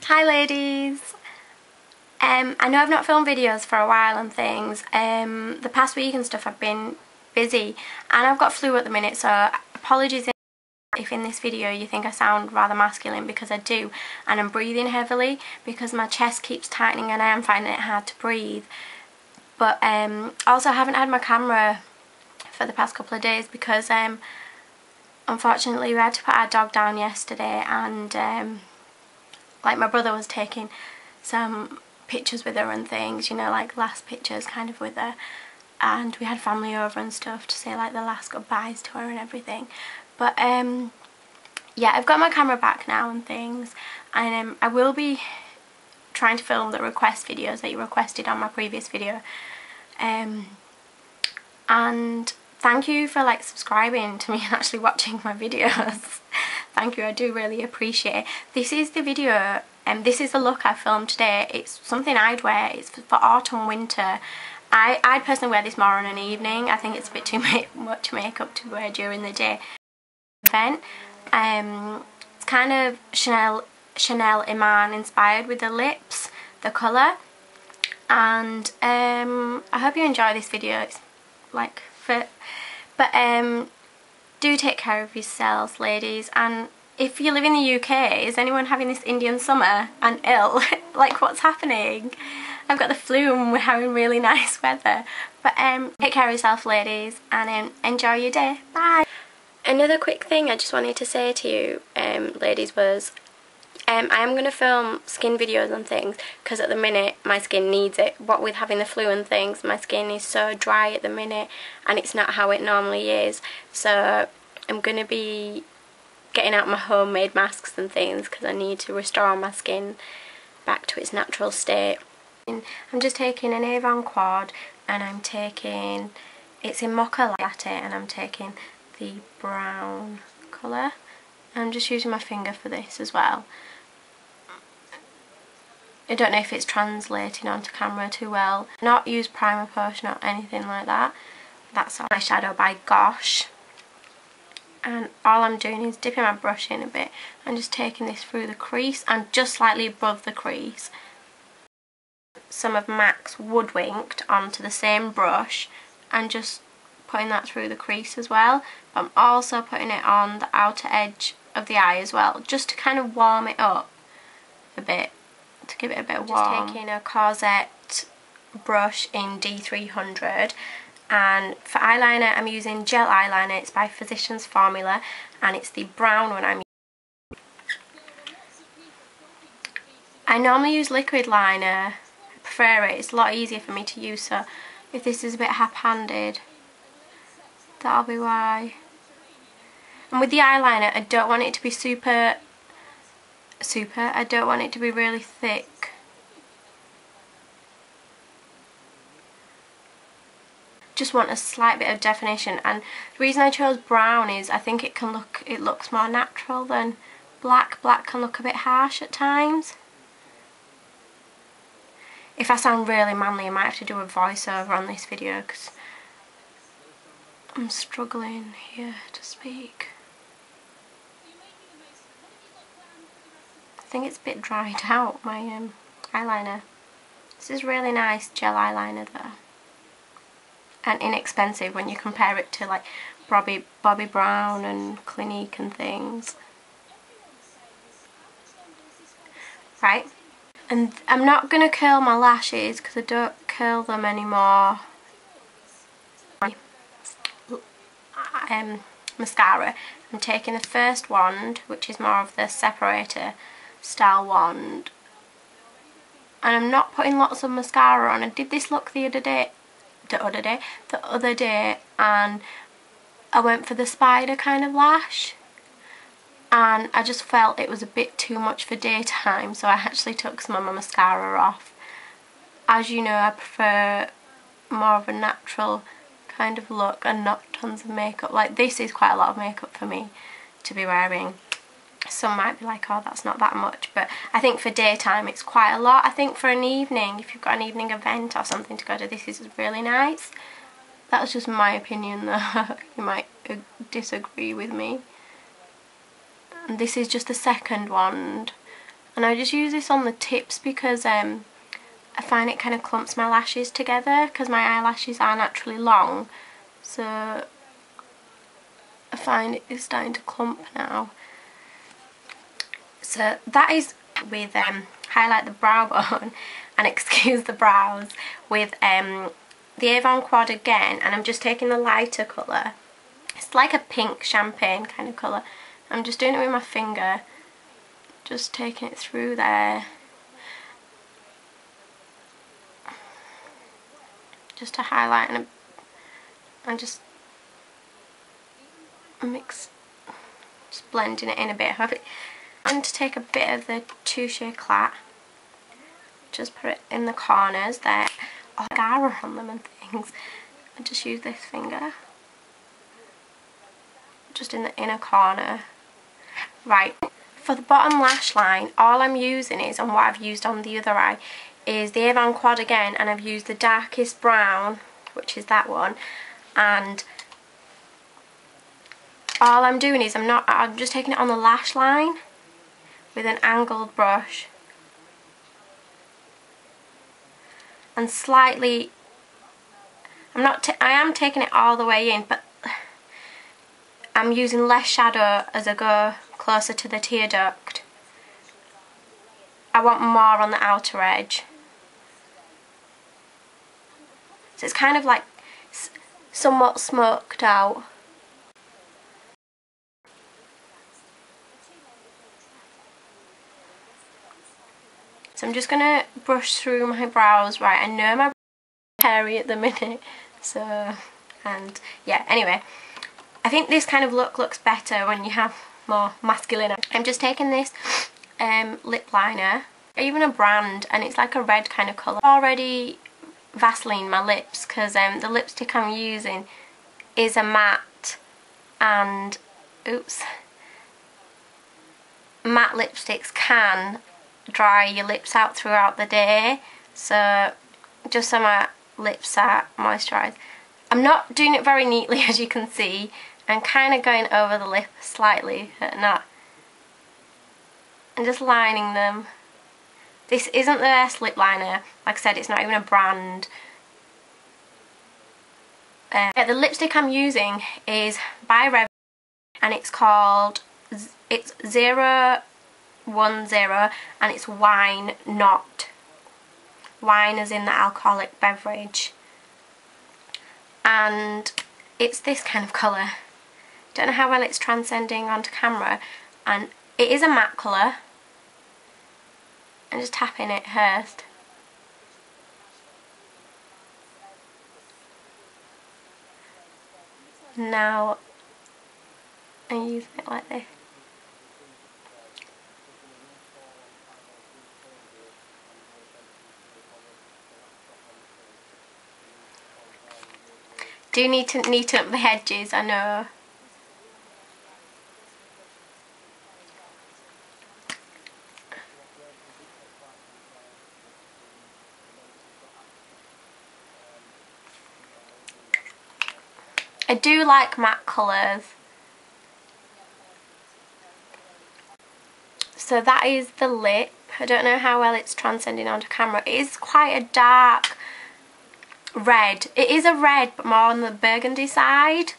Hi ladies! I know I've not filmed videos for a while and things. The past week and stuff I've been busy and I've got flu at the minute, so apologies if in this video you think I sound rather masculine, because I do, and I'm breathing heavily because my chest keeps tightening and I am finding it hard to breathe. But also I haven't had my camera for the past couple of days because unfortunately we had to put our dog down yesterday, and like my brother was taking some pictures with her and things, you know, like last pictures kind of with her, and we had family over and stuff to say like the last goodbyes to her and everything. But yeah, I've got my camera back now and things, and I will be trying to film the request videos that you requested on my previous video, and thank you for like subscribing to me and actually watching my videos. Thank you, I do really appreciate it. This is the video and this is the look I filmed today. It's something I'd wear. It's for autumn winter. I'd personally wear this more on an evening. I think it's a bit too much makeup to wear during the day event. It's kind of Chanel Iman inspired with the lips, the colour, and I hope you enjoy this video. It's like fit, but do take care of yourselves, ladies. And if you live in the UK, is anyone having this Indian summer and ill? Like, what's happening? I've got the flu and we're having really nice weather. But take care of yourself, ladies, and enjoy your day. Bye. Another quick thing I just wanted to say to you, ladies, was I am going to film skin videos and things because at the minute my skin needs it. What with having the flu and things, my skin is so dry at the minute and it's not how it normally is. So I'm going to be getting out my homemade masks and things because I need to restore my skin back to its natural state. I'm just taking an Avon Quad, and I'm taking, it's in Mocha Latte, and I'm taking the brown colour. I'm just using my finger for this as well. I don't know if it's translating onto camera too well. Not use primer potion or anything like that. That's eyeshadow by Gosh. And all I'm doing is dipping my brush in a bit and just taking this through the crease and just slightly above the crease. Some of MAC's Woodwinked onto the same brush and just putting that through the crease as well. But I'm also putting it on the outer edge of the eye as well, just to kind of warm it up a bit, to give it a bit of warmth. Just taking a Corsette brush in D300, and for eyeliner I'm using gel eyeliner. It's by Physicians Formula and it's the brown one I'm using. I normally use liquid liner. I prefer it. It's a lot easier for me to use, so if this is a bit hap-handed, that'll be why. And with the eyeliner, I don't want it to be super, I don't want it to be really thick. Just want a slight bit of definition, and the reason I chose brown is I think it looks more natural than black. Black can look a bit harsh at times. If I sound really manly, I might have to do a voiceover on this video because I'm struggling here to speak. I think it's a bit dried out, my eyeliner. This is really nice gel eyeliner though, and inexpensive when you compare it to like Bobbi Brown and Clinique and things. Right, and I'm not going to curl my lashes because I don't curl them anymore. Mascara. I'm taking the first wand, which is more of the separator style wand, and I'm not putting lots of mascara on. I did this look the other day, and I went for the spider kind of lash, and I just felt it was a bit too much for daytime, so I actually took some of my mascara off. As you know, I prefer more of a natural kind of look and not tons of makeup. Like, this is quite a lot of makeup for me to be wearing. Some might be like, oh, that's not that much, but I think for daytime it's quite a lot. I think for an evening, if you've got an evening event or something to go to, this is really nice. That's just my opinion though. You might disagree with me. And this is just the second wand, And I just use this on the tips because I find it kind of clumps my lashes together because my eyelashes are naturally long. So I find it is starting to clump now. So that is with highlight the brow bone and excuse the brows with the Avon Quad again, and I'm just taking the lighter colour. It's like a pink champagne kind of colour. I'm just doing it with my finger, just taking it through there, just to highlight, and just blending it in a bit. I'm going to take a bit of the Touche Eclat, just put it in the corners there. Oh, gara on them and things. I just use this finger, just in the inner corner. Right, for the bottom lash line, all I'm using is, and what I've used on the other eye, is the Avon Quad again, and I've used the darkest brown, which is that one, and all I'm doing is I'm just taking it on the lash line with an angled brush and slightly, I am taking it all the way in, but I'm using less shadow as I go closer to the tear duct. I want more on the outer edge. So it's kind of like somewhat smoked out. So I'm just going to brush through my brows. Right, I know my brows are hairy at the minute, so, and yeah, anyway. I think this kind of look looks better when you have more masculine. I'm just taking this lip liner, even a brand, and it's like a red kind of colour. I already Vaseline my lips because the lipstick I'm using is a matte, and oops, matte lipsticks can dry your lips out throughout the day, so just so my lips are moisturised. I'm not doing it very neatly, as you can see. I'm kind of going over the lip slightly, but not. I'm just lining them. This isn't the best lip liner. Like I said, it's not even a brand. The lipstick I'm using is by Rev, and it's called, it's 010, and it's wine, not wine as in the alcoholic beverage. And it's this kind of colour. Don't know how well it's transcending onto camera, and it is a matte colour. I'm just tapping it first. Now I'm using it like this. Do need to neaten up the edges, I know. I do like matte colours. So that is the lip. I don't know how well it's transcending onto camera. It is quite a dark red. It is a red, but more on the burgundy side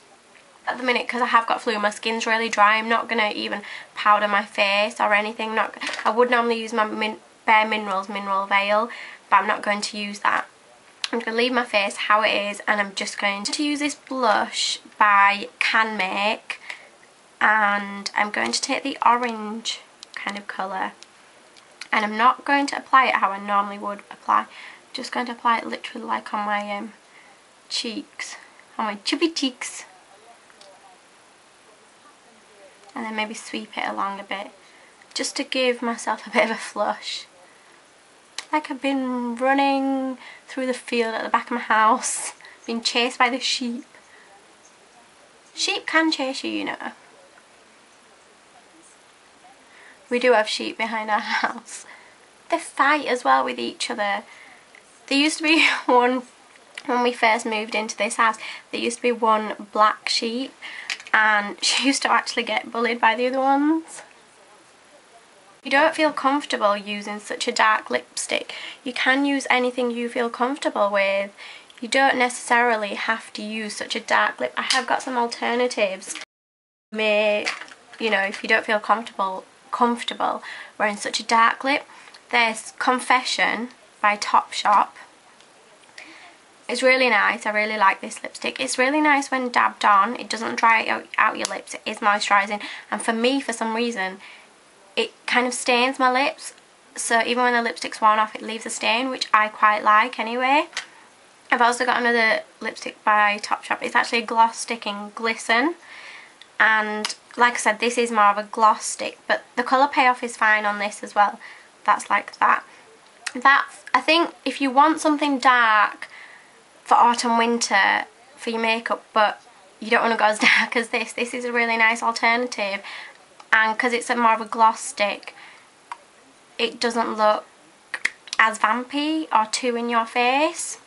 at the minute because I have got flu. My skin's really dry. I'm not going to even powder my face or anything. I would normally use my Bare Minerals Mineral Veil, but I'm not going to use that. I'm going to leave my face how it is, and I'm just going to use this blush by Can Make, and I'm going to take the orange kind of colour, and I'm not going to apply it how I normally would apply. I'm just going to apply it literally like on my cheeks, on my chubby cheeks, and then maybe sweep it along a bit just to give myself a bit of a flush. Like I've been running through the field at the back of my house, being chased by the sheep. Sheep can chase you, you know. We do have sheep behind our house. They fight as well with each other. There used to be one, when we first moved into this house, there used to be one black sheep, and she used to actually get bullied by the other ones. you don't feel comfortable using such a dark lipstick, you can use anything you feel comfortable with. You don't necessarily have to use such a dark lip. I have got some alternatives. You know, if you don't feel comfortable wearing such a dark lip, there's Confession by Topshop. It's really nice. I really like this lipstick. It's really nice when dabbed on. It doesn't dry out your lips. It is moisturising. And for me, for some reason, it kind of stains my lips. So even when the lipstick's worn off, it leaves a stain, which I quite like anyway. I've also got another lipstick by Topshop. It's actually a gloss stick in Glisten. And like I said, this is more of a gloss stick. But the colour payoff is fine on this as well. That's like that. I think if you want something dark for autumn winter for your makeup, but you don't want to go as dark as this is a really nice alternative. And because it's more of a gloss stick, it doesn't look as vampy or too in your face.